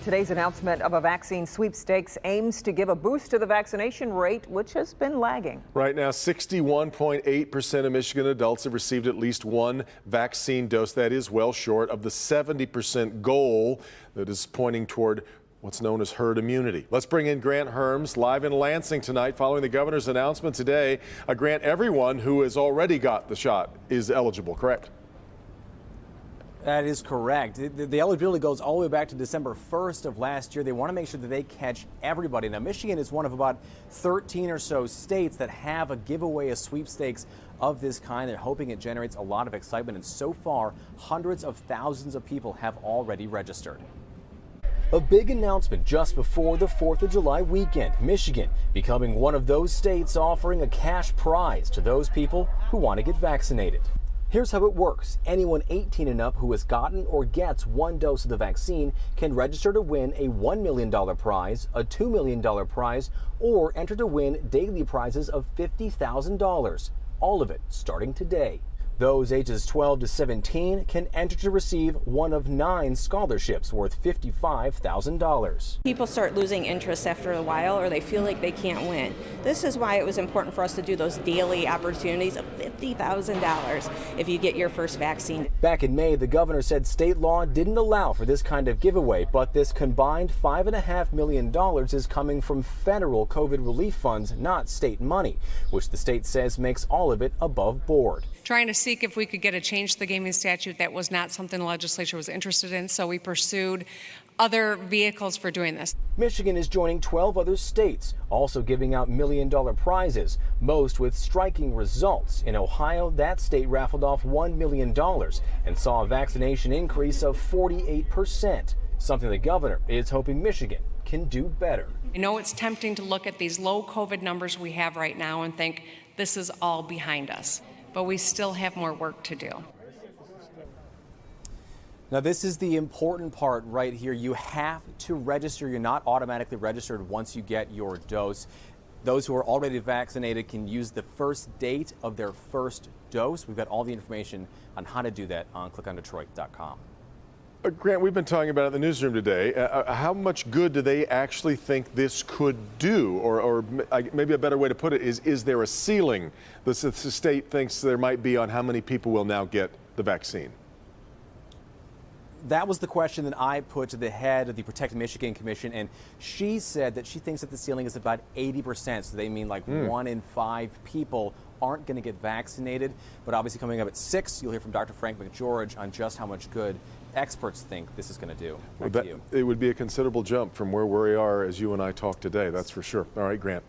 Today's announcement of a vaccine sweepstakes aims to give a boost to the vaccination rate, which has been lagging. Right now, 61.8% of Michigan adults have received at least one vaccine dose. That is well short of the 70% goal that is pointing toward what's known as herd immunity. Let's bring in Grant Herms live in Lansing tonight following the governor's announcement today. Grant, everyone who has already got the shot is eligible, correct? That is correct. The eligibility goes all the way back to December 1st of last year. They want to make sure that they catch everybody. Now, Michigan is one of about 13 or so states that have a giveaway, a sweepstakes of this kind. They're hoping it generates a lot of excitement. And so far, hundreds of thousands of people have already registered. A big announcement just before the 4th of July weekend. Michigan becoming one of those states offering a cash prize to those people who want to get vaccinated. Here's how it works. Anyone 18 and up who has gotten or gets one dose of the vaccine can register to win a $1 million prize, a $2 million prize, or enter to win daily prizes of $50,000. All of it starting today. Those ages 12 to 17 can enter to receive one of 9 scholarships worth $55,000. People start losing interest after a while, or they feel like they can't win. This is why it was important for us to do those daily opportunities of $50,000 if you get your first vaccine. Back in May, the governor said state law didn't allow for this kind of giveaway, but this combined $5.5 million is coming from federal COVID relief funds, not state money, which the state says makes all of it above board. Trying to seek if we could get a change to the gaming statute. That was not something the legislature was interested in, so we pursued other vehicles for doing this. Michigan is joining 12 other states, also giving out $1 million prizes, most with striking results. In Ohio, that state raffled off $1 million and saw a vaccination increase of 48%, something the governor is hoping Michigan can do better. I know it's tempting to look at these low COVID numbers we have right now and think this is all behind us, but we still have more work to do. Now, this is the important part right here. You have to register. You're not automatically registered once you get your dose. Those who are already vaccinated can use the first date of their first dose. We've got all the information on how to do that on clickondetroit.com. Grant, we've been talking about it in the newsroom today. How much good do they actually think this could do? Or maybe a better way to put it is there a ceiling the state thinks there might be on how many people will now get the vaccine? That was the question that I put to the head of the Protect Michigan Commission, and she said that she thinks that the ceiling is about 80%. So they mean like 1 in 5 people aren't going to get vaccinated. But obviously coming up at 6, you'll hear from Dr. Frank McGeorge on just how much good experts think this is going to do. It would be a considerable jump from where we are as you and I talk today, that's for sure. All right, Grant.